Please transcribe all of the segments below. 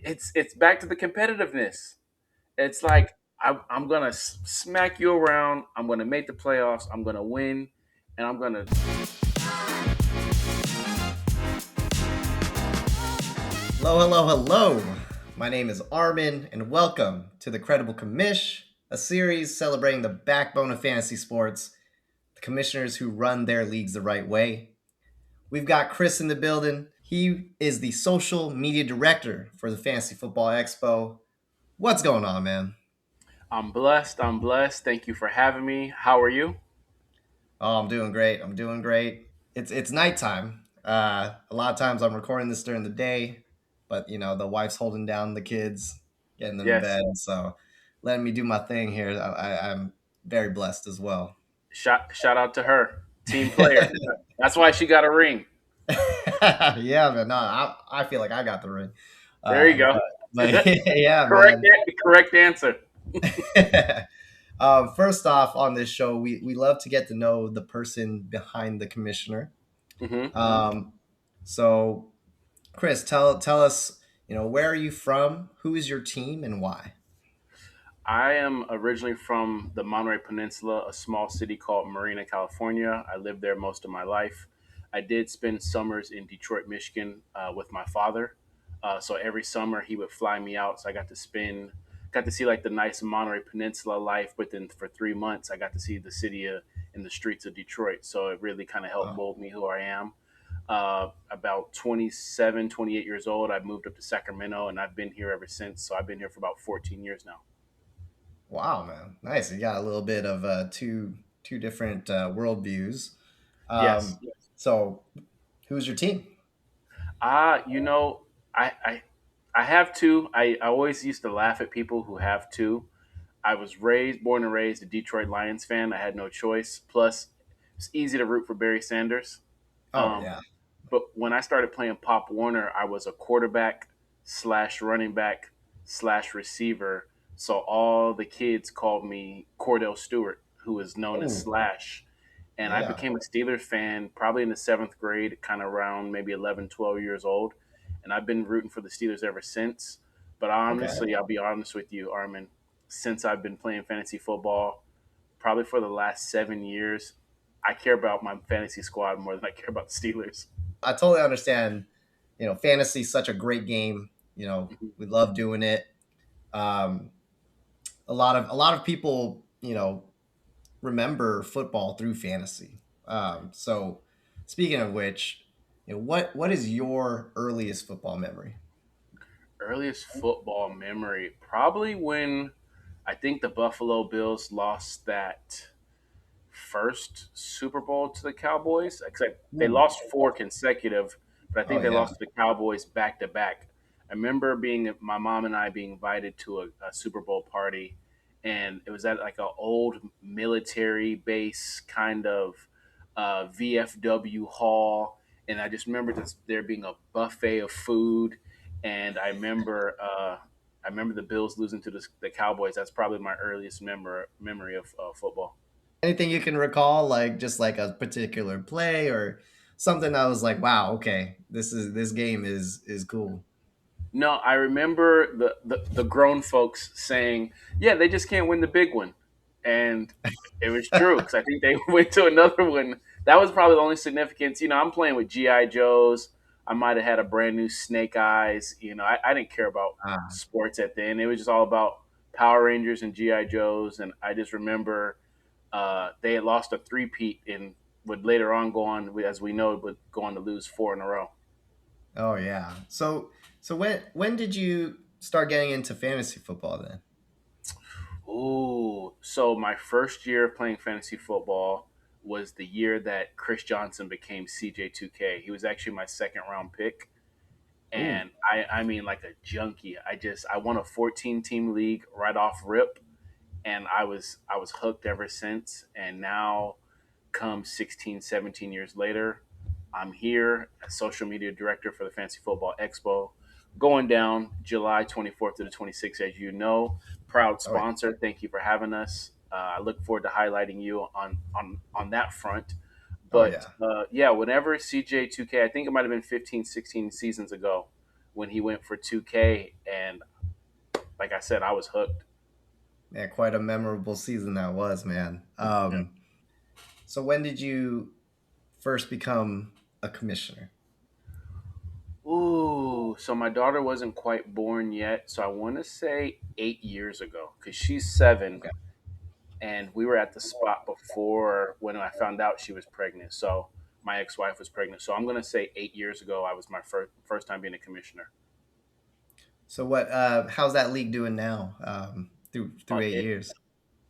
it's back to the competitiveness. It's like I'm gonna smack you around. I'm gonna make the playoffs. I'm gonna win, and I'm gonna. Hello, hello, hello. My name is Armin, and welcome to the Credible Commish, a series celebrating the backbone of fantasy sports, the commissioners who run their leagues the right way. We've got Kris in the building. He is the social media director for the Fantasy Football Expo. What's going on, man? I'm blessed. I'm blessed. Thank you for having me. How are you? Oh, I'm doing great. I'm doing great. It's nighttime. A lot of times I'm recording this during the day, but the wife's holding down the kids, getting them to Yes. bed, so letting me do my thing here. I'm very blessed as well. Shout out to her, team player. That's why she got a ring. Yeah, man. No, I feel like I got the ring. There you Uh, go. but but yeah, correct. man. Correct answer. First off, on this show, we love to get to know the person behind the commissioner. hmm Um, so Kris, tell us, where are you from? Who is your team and why? I am originally from the Monterey Peninsula, a small city called Marina, California. I lived there most of my life. I did spend summers in Detroit, Michigan, with my father. So every summer he would fly me out. So I got to see like the nice Monterey Peninsula life. But then for 3 months, I got to see the city and the streets of Detroit. So it really kind of helped Oh, mold me who I am. About 27, 28 years old, I moved up to Sacramento, and I've been here ever since. So I've been here for about 14 years now. wow, man, nice. You got a little bit of two different worldviews. Yes. So who's your team? You know, I have two. I always used to laugh at people who have two. I was born and raised a Detroit Lions fan. I had no choice. Plus, it's easy to root for Barry Sanders. Oh Um, yeah, but when I started playing Pop Warner, I was a quarterback slash running back slash receiver. So all the kids called me Cordell Stewart, who is known as oh Slash. And I yeah, became a Steelers fan probably in the seventh grade, kind of around maybe 11, 12 years old. And I've been rooting for the Steelers ever since. But okay. honestly, I'll be honest with you, Armin, since I've been playing fantasy football, probably for the last 7 years, I care about my fantasy squad more than I care about the Steelers. I totally understand. Fantasy is such a great game. Mhm. We love doing it. Um, a lot of people, remember football through fantasy. So, speaking of which, what is your earliest football memory? Earliest football memory, probably when I think the Buffalo Bills lost that first Super Bowl to the Cowboys. Except they Ooh. lost four consecutive, but I Oh think they yeah. lost to the Cowboys back to back. I remember being my mom and I being invited to a Super Bowl party, and it was at like an old military base kind of VFW hall, and I just remember there being a buffet of food, and I remember the Bills losing to the Cowboys. That's probably my earliest memory of football. Anything you can recall, like just like a particular play or something that was like, wow, okay, this game is cool. No, I remember the grown folks saying, "Yeah, they just can't win the big one," and it was true because I think they went to another one. That was probably the only significance. I'm playing with GI Joes. I might have had a brand new Snake Eyes. I didn't care about Ah, sports at the end. It was just all about Power Rangers and GI Joes, and I just remember they had lost a three-peat and would later on go on, as we know, would go on to lose four in a row. oh yeah. So when did you start getting into fantasy football then? Ooh, so my first year of playing fantasy football was the year that Chris Johnson became CJ2K. He was actually my second round pick, Ooh, and I mean like a junkie. I won a 14 team league right off rip, and I was hooked ever since. And now, come 16, 17 years later, I'm here as social media director for the Fantasy Football Expo, going down July 24th to the 26th, as you know. Proud oh yeah. sponsor. Thank you for having us. I look forward to highlighting you on that front. Oh But yeah. yeah, whenever CJ2K, I think it might have been 15, 16 seasons ago, when he went for 2K, and like I said, I was hooked. Man, quite a memorable season that was, man. So when did you first become a commissioner? Ooh, so my daughter wasn't quite born yet, so I want to say 8 years ago because she's 7, Okay. and we were at the spot before when I found out she was pregnant. So my ex-wife was pregnant, so I'm gonna say 8 years ago I was my first time being a commissioner. So what? How's that league doing now? Through eight It years.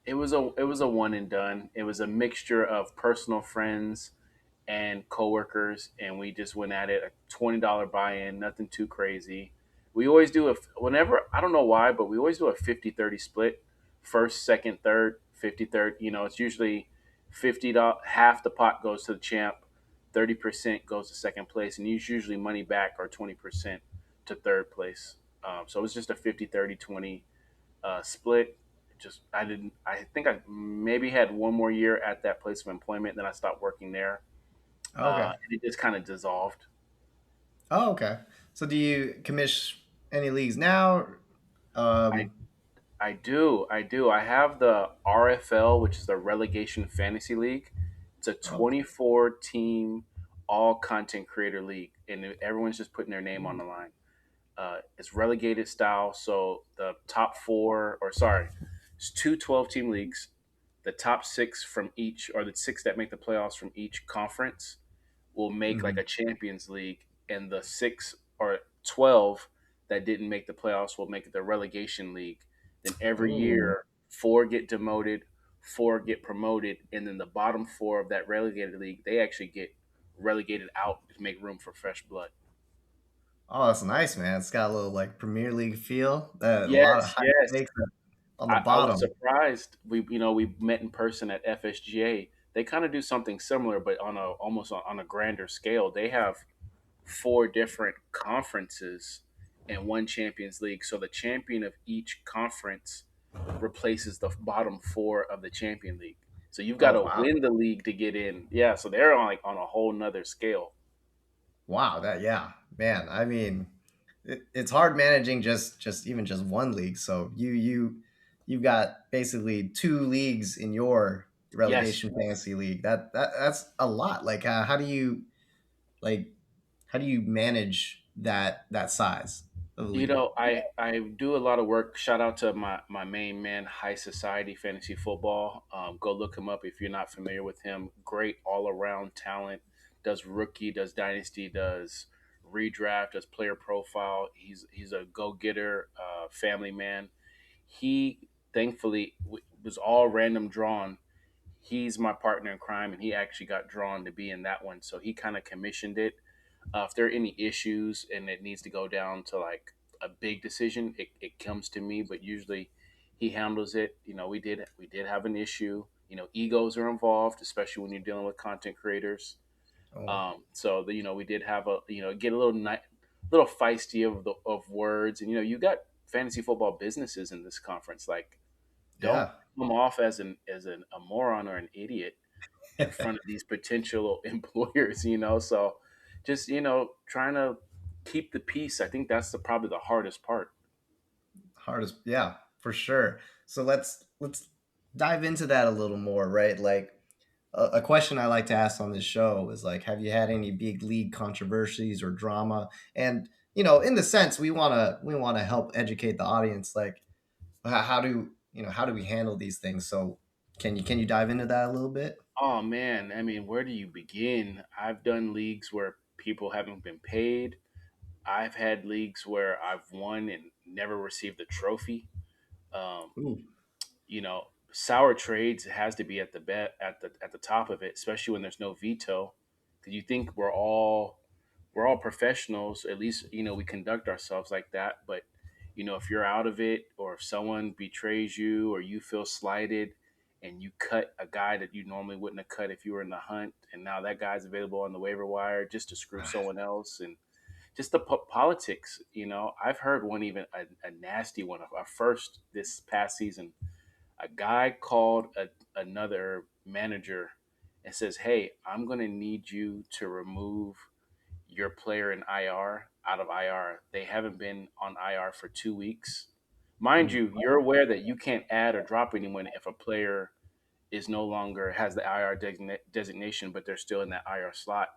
it was a one and done. It was a mixture of personal friends and coworkers, and we just went at it. A $20 buy-in, nothing too crazy. We always do whenever, I don't know why, but we always do a 50-30 split. First, second, third, 50-30. It's usually $50. Half the pot goes to the champ, 30% goes to second place, and usually money back or 20% to third place. So it was just a 50-30-20 split. Just I didn't. I think I maybe had one more year at that place of employment. Then I stopped working there, Okay. and it just kind of dissolved. Oh, okay. So do you commish any leagues now? I Um, I do. I do. I have the RFL, which is the Relegation Fantasy League. It's a okay. 24 team all content creator league, and everyone's just putting their name on Ooh. the line. It's relegated style, so the top four, or sorry, it's two 12 team leagues. The top six from each, or the six that make the playoffs from each conference, will make like Mhm. a Champions League, and the 6 or 12 that didn't make the playoffs will make the relegation league. Then every Ooh. year, four get demoted, four get promoted, and then the bottom four of that relegated league, they actually get relegated out to make room for fresh blood. Oh, that's nice, man. It's got a little like Premier League feel. A lot of Yes, high yes. stakes on the I was bottom. surprised. We met in person at FSGA. They kind of do something similar, but on a almost on a grander scale. They have four different conferences and one Champions League. So the champion of each conference replaces the bottom four of the Champion League. So you've got Oh to wow. win the league to get in. Yeah, so they're on a whole nother scale. Wow, that yeah, man. I mean, it's hard managing just even just one league. So you've got basically two leagues in your Yes, relegation fantasy league. That's a lot. Like like how do you manage that size of the league? I do a lot of work. Shout out to my main man, High Society Fantasy Football. Go look him up if you're not familiar with him. Great all around talent. Does rookie, does dynasty, does redraft, does player profile. He's a go getter, family man. He thankfully was all random drawn. He's my partner in crime, and he actually got drawn to be in that one. So he kind of commissioned it. If there are any issues and it needs to go down to like a big decision, it comes to me. But usually, he handles it. We did have an issue. Egos are involved, especially when you're dealing with content creators. Oh So we did have get a little feisty of words, and you got fantasy football businesses in this conference. Like, don't yeah. come off as a moron or an idiot in front of these potential employers. So just trying to keep the peace. I think that's probably the hardest part. Hardest, yeah, for sure. So let's dive into that a little more, right? Like a question I like to ask on this show is like, have you had any big league controversies or drama? And in the sense we wanna help educate the audience. Like, how do we handle these things? So can you dive into that a little bit? Oh man, I mean, where do you begin? I've done leagues where people haven't been paid. I've had leagues where I've won and never received a trophy. um, Ooh, Sour trades has to be at the top of it, especially when there's no veto. Because you think we're all professionals. At least we conduct ourselves like that. But if you're out of it, or if someone betrays you, or you feel slighted, and you cut a guy that you normally wouldn't have cut if you were in the hunt, and now that guy's available on the waiver wire just to screw someone else, and just the politics. I've heard one, even a nasty one, a first this past season. A guy called another manager and says, "Hey, I'm going to need you to remove your player in IR out of IR. They haven't been on IR for 2 weeks. Mind Mm, you, you're aware that you can't add or drop anyone if a player is no longer has the IR designation, but they're still in that IR slot.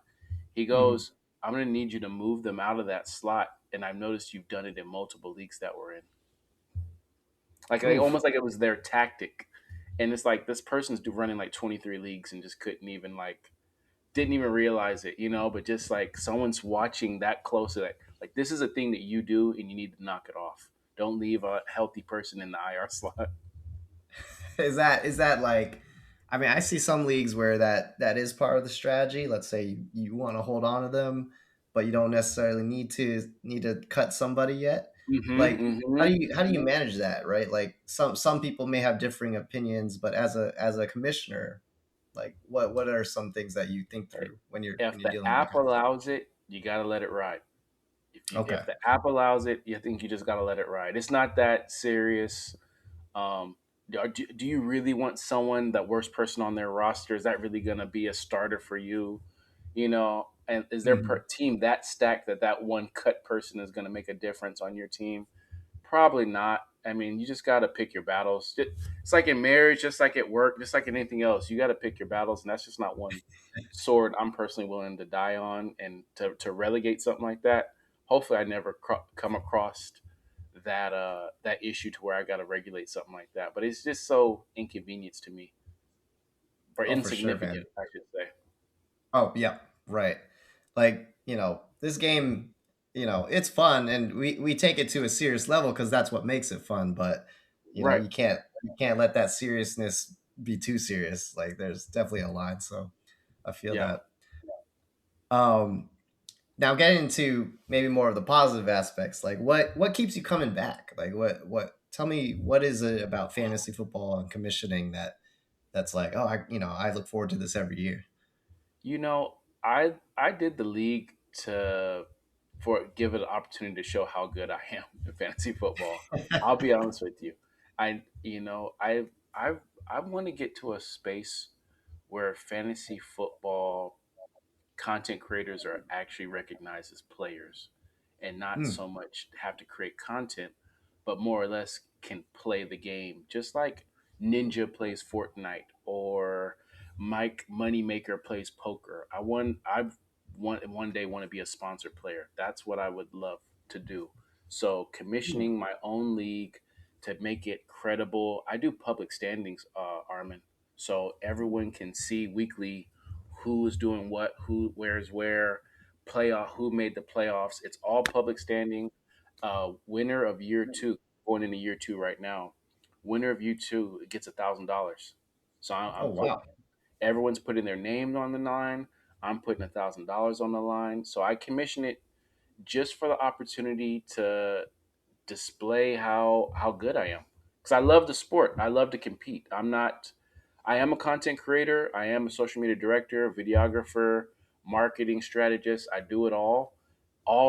He mhm. goes, I'm going to need you to move them out of that slot. And I've noticed you've done it in multiple leagues that we're in. Like Oof. almost like it was their tactic. And it's like this person's running like 23 leagues and just couldn't even like didn't even realize it, but just like someone's watching that close, like this is a thing that you do and you need to knock it off. Don't leave a healthy person in the IR slot. Is that like? I mean, I see some leagues where that is part of the strategy. Let's say you want to hold on to them, but you don't necessarily need to cut somebody yet. Mm-hmm, Like, how mm-hmm. do you manage that, right? Like some people may have differing opinions, but as a commissioner, like what are some things that you think through when you're If when you're the dealing with that app kind of stuff? allows it, you got to let it ride. Okay. If the app allows it, you think you just got to let it ride. It's not that serious. Um, do you really want someone, that worst person on their roster? Is that really going to be a starter for you? And is their Mhm. team that stacked that that one cut person is going to make a difference on your team? Probably not. I mean, you just got to pick your battles. It's like in marriage, just like at work, just like in anything else. You got to pick your battles, and that's just not one sword I'm personally willing to die on. And to relegate something like that, hopefully, I never come across that issue to where I got to regulate something like that. But it's just so inconvenience to me, or Oh, for sure, man. insignificant, I should say. Oh, yeah, right. Like, this game, it's fun and we take it to a serious level because that's what makes it fun, but Right. you can't let that seriousness be too serious. Like there's definitely a line, so I feel Yeah. that. Um Now getting into maybe more of the positive aspects, like what keeps you coming back? Like what tell me what is it about fantasy football and commissioning that's like, oh, I look forward to this every year. I did the league to for give it an opportunity to show how good I am in fantasy football. I'll be honest with you. I you know I want to get to a space where fantasy football content creators are actually recognized as players and not Hmm. so much have to create content, but more or less can play the game. Just like Ninja plays Fortnite or Mike Moneymaker plays poker. I want one day want to be a sponsored player. That's what I would love to do. So commissioning my own league to make it credible. I do public standings, Armin, so everyone can see weekly who is doing what, who where's where, playoff, who made the playoffs. It's all public standing. Winner of year two, going into year two right now. Winner of year two gets $1,000. So I'm Oh putting wow. everyone's putting their name on the line. I'm putting $1,000 on the line. So I commission it just for the opportunity to display how good I am. Because I love the sport. I love to compete. I am a content creator. I am a social media director, videographer, marketing strategist. I do it all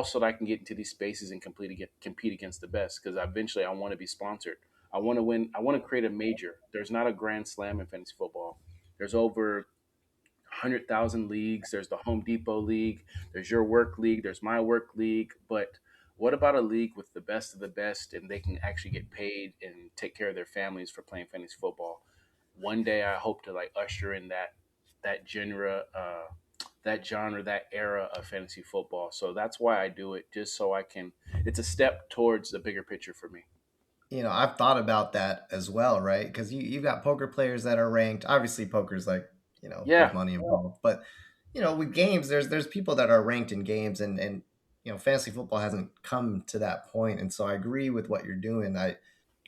so that I can get into these spaces and compete against the best. Because eventually, I want to be sponsored. I want to win. I want to create a major. There's not a grand slam in fantasy football. There's over 100,000 leagues. There's the Home Depot League. There's your work league. There's my work league. But what about a league with the best of the best, and they can actually get paid and take care of their families for playing fantasy football? One day, I hope to like usher in that genre, that era of fantasy football. So that's why I do it, just so I can. It's a step towards the bigger picture for me. I've thought about that as well, right? Because you've got poker players that are ranked. Obviously, poker's like, there's Yeah. money involved, but with games, there's people that are ranked in games, and fantasy football hasn't come to that point, and so I agree with what you're doing. I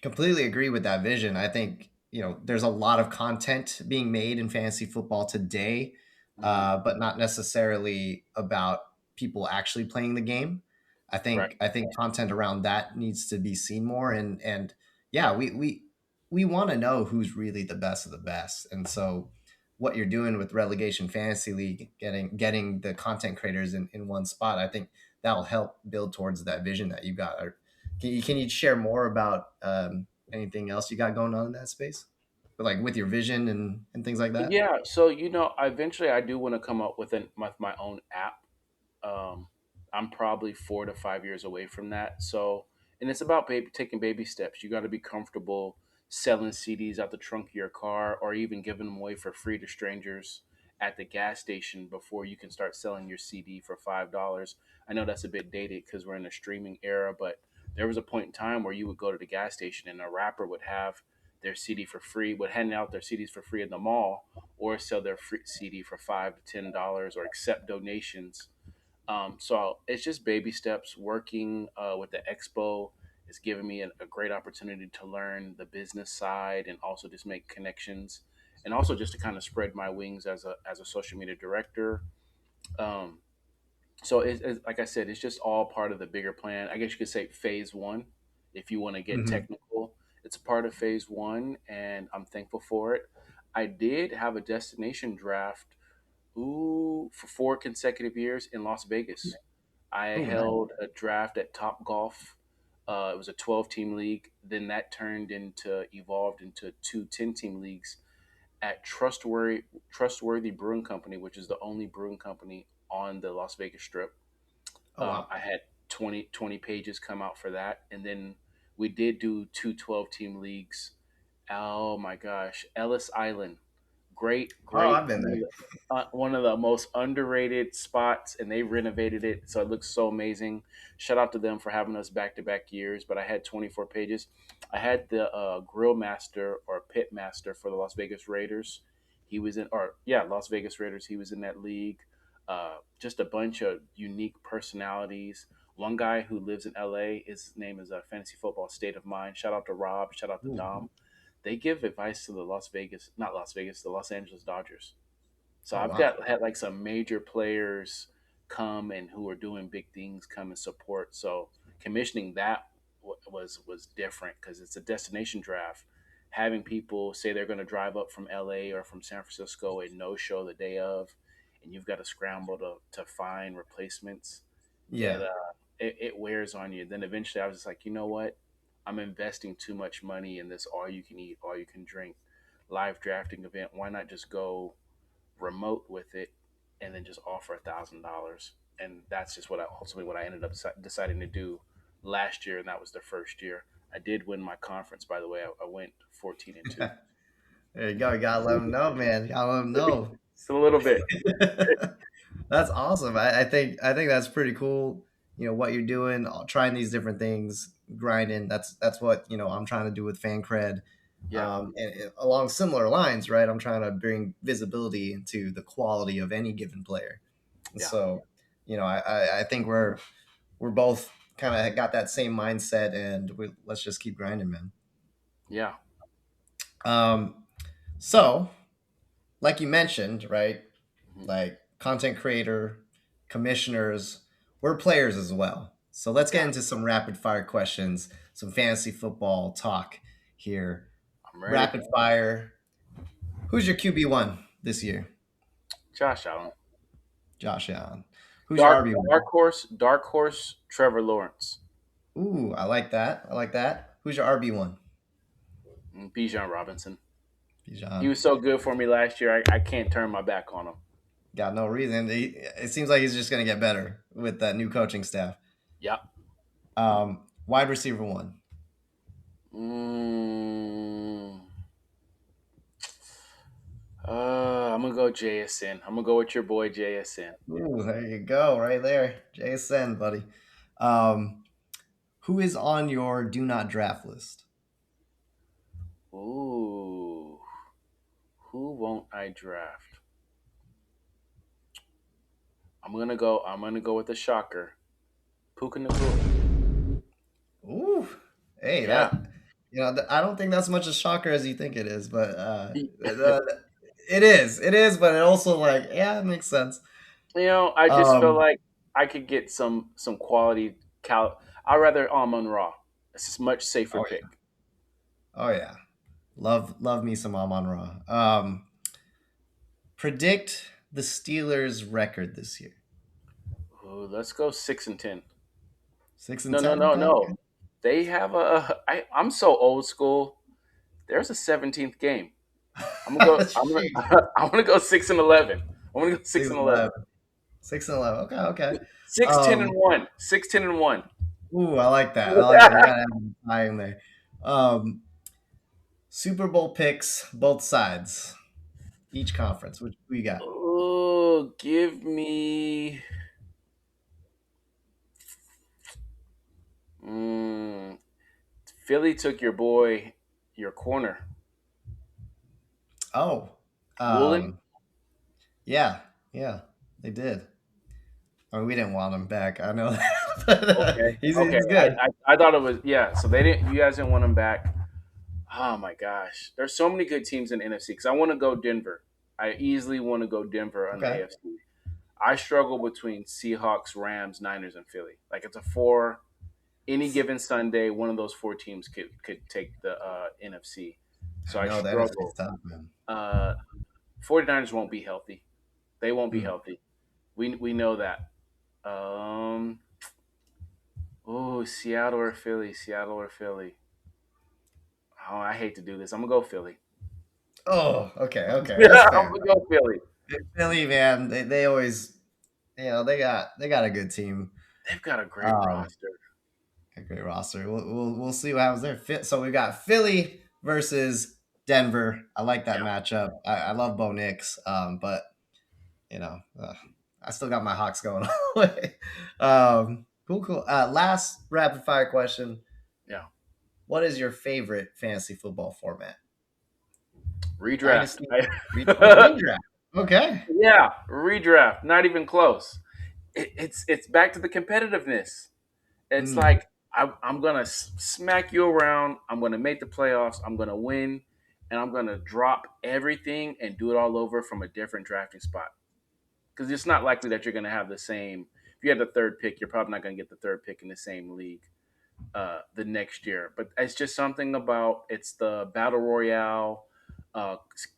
completely agree with that vision. I think there's a lot of content being made in fantasy football today, Hmm. but not necessarily about people actually playing the game. I Right. think I think content around that needs to be seen more, and yeah, we want to know who's really the best of the best, and so what you're doing with Relegation Fantasy League, getting the content creators in one spot, I think that'll help build towards that vision that you got. Can you share more about anything else you got going on in that space, like with your vision and things like that? Yeah. So eventually, I do want to come up with my own app. I'm probably 4 to 5 years away from that. So, and it's about taking baby steps. You got to be comfortable selling CDs out the trunk of your car, or even giving them away for free to strangers at the gas station before you can start selling your CD for $5. I know that's a bit dated because we're in a streaming era, but there was a point in time where you would go to the gas station and a rapper would have their CD for free, would hand out their CDs for free in the mall, or sell their free CD for $5 to $10, or accept donations. So it's just baby steps. Working with the expo is giving me a great opportunity to learn the business side and also just make connections, and also just to kind of spread my wings as a social media director. Um, so like I said, it's just all part of the bigger plan. I guess you could say phase one, if you want to get Hmm. technical. It's a part of phase one, and I'm thankful for it. I did have a destination draft, for 4 consecutive years in Las Vegas. I Oh, nice. held a draft at Top Golf. It was a 12-team league. Then that evolved into two 10-team leagues at Trustworthy Brewing Company, which is the only brewing company on the Las Vegas Strip. Oh, wow. I had 20 pages come out for that. And then we did do two 12-team leagues. Oh my gosh. Ellis Island. Great, Oh, great. I've been there. One of the most underrated spots, and they renovated it. So it looks so amazing. Shout out to them for having us back to back years. But I had 24 pages. I had the grill master or pit master for the Las Vegas Raiders. He was in, or yeah, Las Vegas Raiders. He was in that league. Just a bunch of unique personalities. One guy who lives in LA, his name is Fantasy Football State of Mind. Shout out to Rob. Shout out to Ooh. Dom. They give advice to the not Las Vegas, the Los Angeles Dodgers. So Oh, I've wow. got had like some major players come and who are doing big things come and support. So commissioning that was different because it's a destination draft. Having people say they're going to drive up from LA or from San Francisco and no show the day of, and you've got to scramble to find replacements. Yeah. It wears on you. Then eventually I was just like, you know what? I'm investing too much money in this all you can eat, all you can drink live drafting event. Why not just go remote with it and then just offer $1,000? And that's just what I ended up deciding to do last year, and that was the first year. I did win my conference, by the way. I went 14-2. There you go. You gotta let them know, man. You gotta let them know. Just a little bit. That's awesome. I think that's pretty cool. What you're doing, trying these different things, grinding. That's what I'm trying to do with FanCred, Yeah, and along similar lines, right? I'm trying to bring visibility into the quality of any given player. And yeah, so, I think we're both kind of got that same mindset, and let's just keep grinding, man. yeah. Um, so, like you mentioned, right? Mhm. Like content creator, commissioners, we're players as well. So let's get Yeah, into some rapid fire questions, some fantasy football talk here. I'm ready. Rapid fire. Who's your QB1 this year? Josh Allen. Josh Allen. Who's your Dark RB1? dark horse, Trevor Lawrence. Ooh, I like that. I like that. Who's your RB1? Bijan Robinson. He Bijan. was so good for me last year. I can't turn my back on him. Got no reason. It seems like he's just going to get better with that new coaching staff. Yep. Wide receiver one. Mm, I'm gonna go JSN. I'm gonna go with your boy JSN. Ooh, there you go, right there. JSN, buddy. Um, who is on your do not draft list? Ooh, who won't I draft? I'm gonna go with the shocker. Puka Nakua. Ooh, hey, Yeah. I don't think that's much a shocker as you think it is, but it is. It is, but it also yeah, it makes sense. I just feel Um, like I could get some quality cal. I'd rather Amon Ra. It's a much safer oh yeah, pick. oh yeah, love me some Amon Ra. Predict the Steelers' record this year. Ooh, let's go 6-10. No, no, 6-10. no, Okay. no. They have I'm so old school. There's a 17th game. I'm gonna go. I'm Jeez. gonna. I'm gonna go 6-11. I'm gonna go six Six and and eleven. 11. 6-11. Okay, okay. 6-10 and Um, 1. 6-10 and 1. ooh, I like that. I like that. You gotta have some tie in there. Um, Super Bowl picks, both sides, each conference. Which we got? Oh, give me. Mm, Philly took your boy, your corner. Oh, Woolen? um, yeah, yeah, they did. I mean, we didn't want him back. I know that. But, Okay. Okay. he's I, good. I, I thought it was, yeah. So they didn't, you guys didn't want him back. Oh my gosh. There's so many good teams in NFC because I want to go Denver. I easily want to go Denver on the Okay. AFC. I struggle between Seahawks, Rams, Niners, and Philly. Like it's a four. Any given Sunday, one of those four teams could take the NFC. So I I know the NFC is struggle. tough, man. Uh, 49ers won't be healthy. They won't be Mm. healthy. We know that. Um, oh, Seattle or Philly? Seattle or Philly? Oh, I hate to do this. I'm gonna go Philly. Oh, okay, okay, that's Yeah, I'm fair. gonna go Philly. Philly, man, they always, they got a good team. They've got a great Um, roster. a great roster. We'll see what happens there. So we got Philly versus Denver. I like that Yeah. matchup. I love Bo Nix, but I still got my Hawks going all the way. Cool, cool. Last rapid fire question: Yeah. what is your favorite fantasy football format? Redraft. Dynasty, redraft. Okay. Yeah, redraft. Not even close. It's back to the competitiveness. It's Mm. like I'm gonna smack you around. I'm gonna make the playoffs. I'm gonna win, and I'm gonna drop everything and do it all over from a different drafting spot. Because it's not likely that you're gonna have the same. If you had the third pick, you're probably not gonna get the third pick in the same league the next year. But it's just something about it's the battle royale,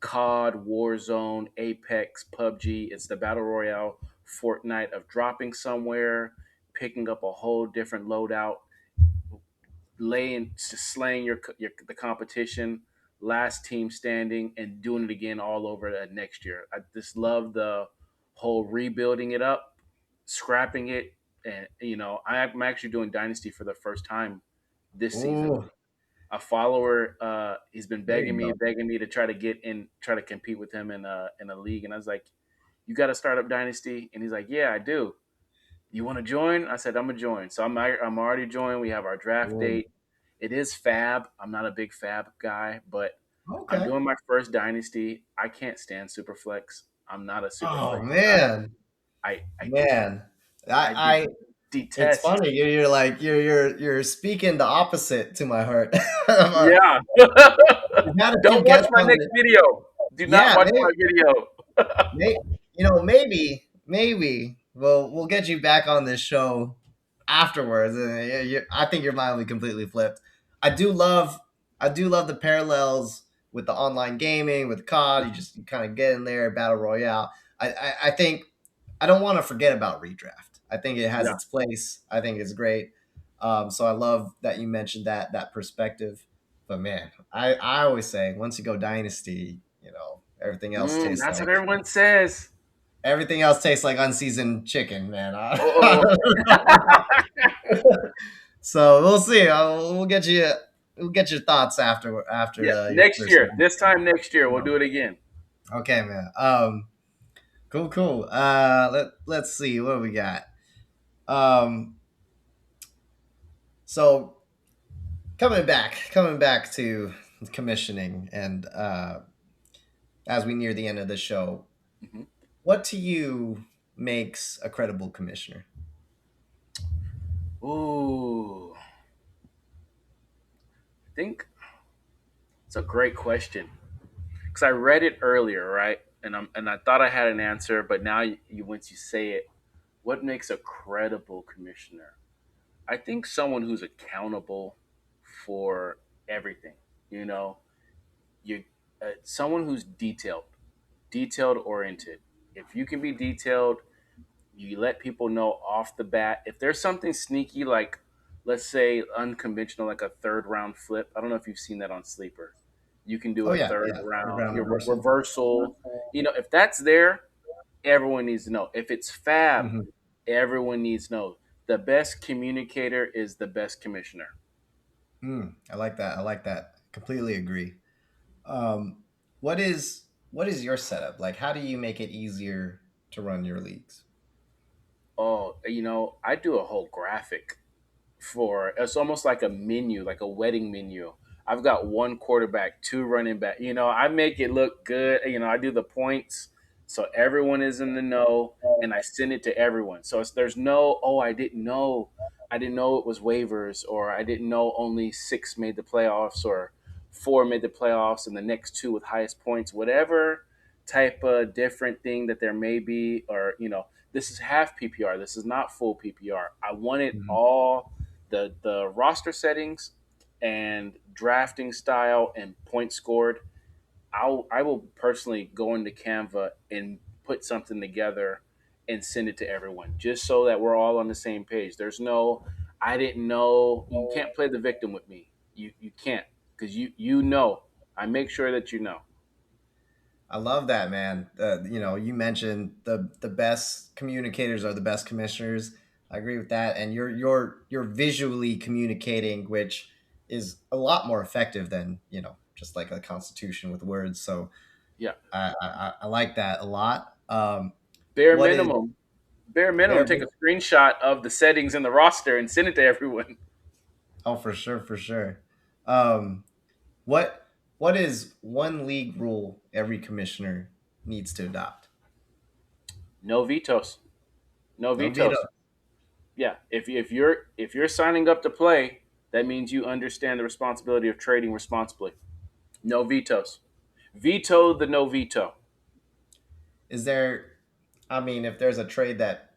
COD, Warzone, Apex, PUBG. It's the battle royale, Fortnite of dropping somewhere, picking up a whole different loadout, slaying your the competition, last team standing, and doing it again all over next year. I just love the whole rebuilding it up, scrapping it, and I'm actually doing Dynasty for the first time this season. Ooh, A follower, he's been there you go. begging me to try to get in, try to compete with him in a league, and I was like, "You got to start up Dynasty," and he's like, "Yeah, I do." You want to join? I said, I'm gonna join. So I'm already joined. We have our draft Ooh. date. It is Fab. I'm not a big Fab guy, but I'm Okay. doing my first dynasty. I can't stand Superflex. I'm not a Oh Superflex guy. man, I man. I de- I It's detest. funny. You're like you're speaking the opposite to my heart. I've Yeah. had a few Don't watch guests my on next the video. Do not yeah, watch my video. maybe we'll get you back on this show afterwards. I think your mind will be completely flipped. I do love I do love the parallels with the online gaming with COD. You kind of get in there, battle royale. I think I don't want to forget about redraft. I think it has Yeah. its place. I think it's great. So I love that you mentioned that perspective. But man, I always say once you go dynasty, everything else tastes That's like what everyone says. unseasoned chicken, man. Oh. So we'll see. We'll get your thoughts after Yeah. your Next first year. match. This time next year, we'll do it again. Okay, man. Cool, cool. Let's see what we got. Um, so coming back to commissioning, and as we near the end of the show, Mhm. what to you makes a credible commissioner? Ooh. I think it's a great question because I read it earlier, right? And I thought I had an answer, but now once you say it, what makes a credible commissioner? I think someone who's accountable for everything. You know, you someone who's detailed oriented. If you can be detailed, you let people know off the bat. If there's something sneaky, like let's say unconventional, like a third round flip. I don't know if you've seen that on Sleeper. You can do Oh a yeah, third yeah. Third round, round your reversal. reversal. If that's there, everyone needs to know. If it's fab, Mhm. everyone needs to know. The best communicator is the best commissioner. I like that. I like that. Completely agree. Um, what is your setup like? How do you make it easier to run your leagues? Oh, I do a whole graphic for it's almost like a menu, like a wedding menu. I've got one quarterback, two running back. I make it look good. I do the points so everyone is in the know, and I send it to everyone. So there's no, oh, I didn't know it was waivers, or I didn't know only six made the playoffs, or four made the playoffs, and the next two with highest points, whatever type of different thing that there may be, or this is half PPR. This is not full PPR. I want it Mhm. all the roster settings and drafting style and points scored. I will personally go into Canva and put something together and send it to everyone just so that we're all on the same page. There's no I didn't know. You can't play the victim with me. You can't, because you know. I make sure that you know. I love that, man. You mentioned the best communicators are the best commissioners. I agree with that, and you're visually communicating, which is a lot more effective than just like a constitution with words. So Yeah. I like that a lot. Bare What is minimum. Bare minimum. bare? Take a screenshot of the settings in the roster and send it to everyone. Oh, for sure, for sure. Um, what what is one league rule every commissioner needs to adopt? No vetoes. No No veto. vetoes. Yeah, if you're signing up to play, that means you understand the responsibility of trading responsibly. No vetoes. Veto the no veto. Is there? I mean, if there's a trade that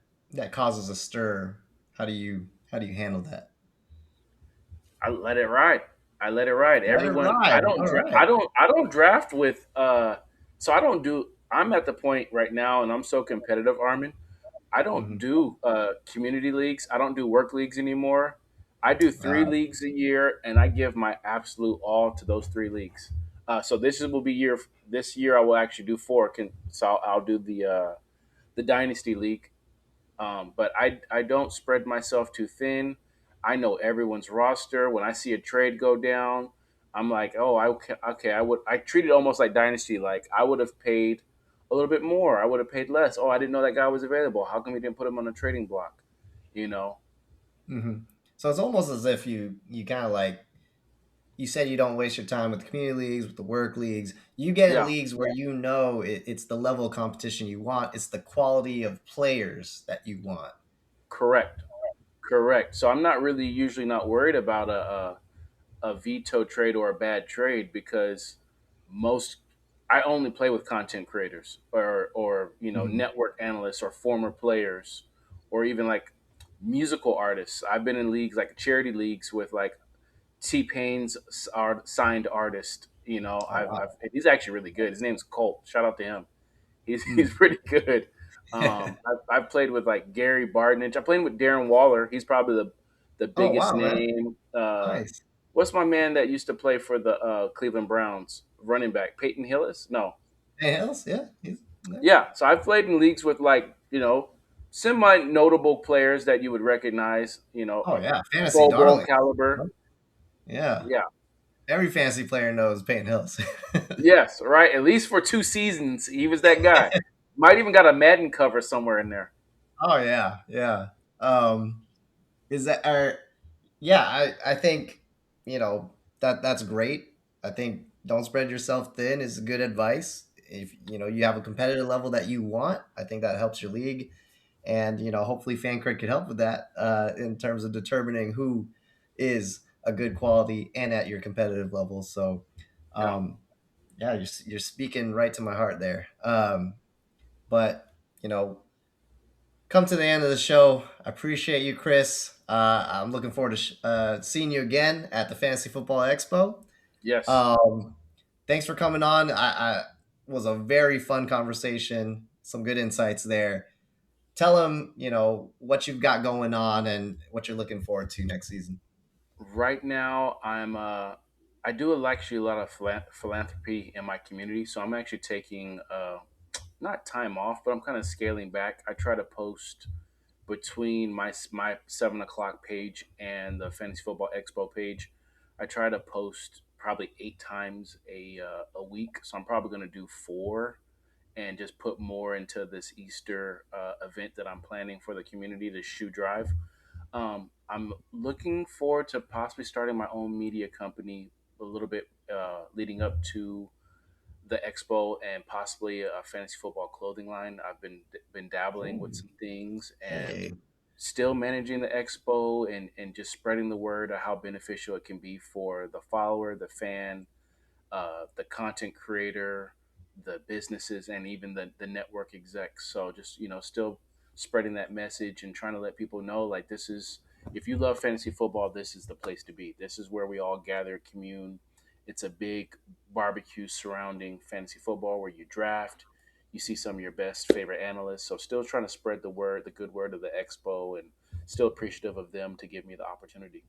causes a stir, how do you handle that? I let it ride. I let it ride. Let it Everyone, I ride. don't All dra- right. I don't draft with so I don't do I'm at the point right now, and I'm so competitive, Armin. I don't Mm-hmm. do community leagues. I don't do work leagues anymore. I do three leagues a year, and I give my absolute all to those three leagues. So will be year. This year I will actually do four. So I'll do the dynasty league. But I don't spread myself too thin. I know everyone's roster. When I see a trade go down, I'm like, oh, okay. I treat it almost like dynasty. Like I would have paid a little bit more. I would have paid less. Oh, I didn't know that guy was available. How come we didn't put him on a trading block? You know? Mm-hmm. So it's almost as if you kind of like you said you don't waste your time with the community leagues, with the work leagues. You get in Yeah, leagues where it's the level of competition you want. It's the quality of players that you want. correct, correct. So I'm not really usually not worried about a veto trade or a bad trade, because most I only play with content creators, or Mhm. network analysts, or former players, or even like musical artists. I've been in leagues, like charity leagues, with like T Pain's signed artist. Oh wow. He's actually really good. His name's Colt. Shout out to him. He's Mm. pretty good. I've played with like Gary Barnidge. I played with Darren Waller. He's probably the Oh biggest wow, man. name. Nice. What's my man that used to play for the Cleveland Browns? Running back Peyton Hillis? No. Hey, else, yeah. Yeah. Yeah. So I've played in leagues with like semi notable players that you would recognize. Oh yeah, fantasy Pro Bowl darling. caliber. Yeah. Yeah. Every fantasy player knows Peyton Hills. Yes. Right. At least for 2 seasons, he was that guy. Might even got a Madden cover somewhere in there. Oh yeah, yeah. Is that or yeah, I think that's great. I think don't spread yourself thin is good advice. If you have a competitive level that you want, I think that helps your league, and hopefully FanCred could help with that in terms of determining who is a good quality and at your competitive level. So, Yeah. um, yeah, you're speaking right to my heart there. But you know, come to the end of the show. I appreciate you, Kris. I'm looking forward to seeing you again at the Fantasy Football Expo. Yes. Um, thanks for coming on. I was a very fun conversation. Some good insights there. Tell them, what you've got going on and what you're looking forward to next season. Right now, I do actually a lot of philanthropy in my community. So I'm actually taking not time off, but I'm kind of scaling back. I try to post between my 7 o'clock page and the Fantasy Football Expo page. I try to post probably 8 times a week, so I'm probably going to do four and just put more into this Easter event that I'm planning for the community, the shoe drive. I'm looking forward to possibly starting my own media company a little bit leading up to the expo and possibly a fantasy football clothing line. I've been dabbling with Ooh, some things and hey. still managing the expo and just spreading the word of how beneficial it can be for the follower, the fan, the content creator, the businesses, and even the network execs. So just still spreading that message and trying to let people know like this is if you love fantasy football, this is the place to be. This is where we all gather, commune. It's a big barbecue surrounding fantasy football where you draft. You see some of your best favorite analysts. So still trying to spread the word, the good word of the expo, and still appreciative of them to give me the opportunity.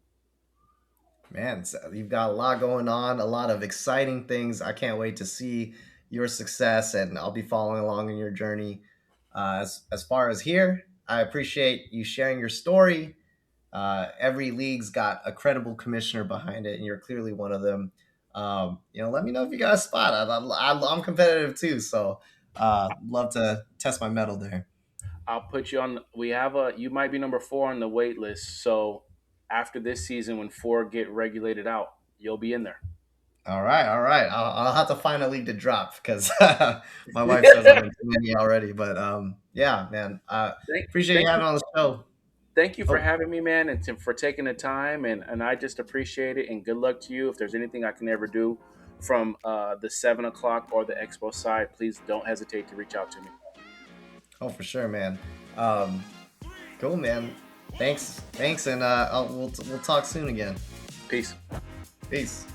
Man, so you've got a lot going on, a lot of exciting things. I can't wait to see your success, and I'll be following along in your journey. As far as here, I appreciate you sharing your story. Every league's got a credible commissioner behind it, and you're clearly one of them. Let me know if you got a spot. I'm competitive too, so love to test my mettle there. I'll put you on. We have a. You might be number four on the wait list. So after this season, when four get regulated out, you'll be in there. All right, all right. I'll have to find a league to drop because my wife says I'm in too many already. But yeah, man. thank, Appreciate you thank you, having me on the show. thank you for Oh, having me, man, and for taking the time. And I just appreciate it. And good luck to you. If there's anything I can ever do from the 7 o'clock or the expo side, please don't hesitate to reach out to me. oh, for sure, man. Um, cool, man. Thanks, and we'll talk soon again. Peace. Peace.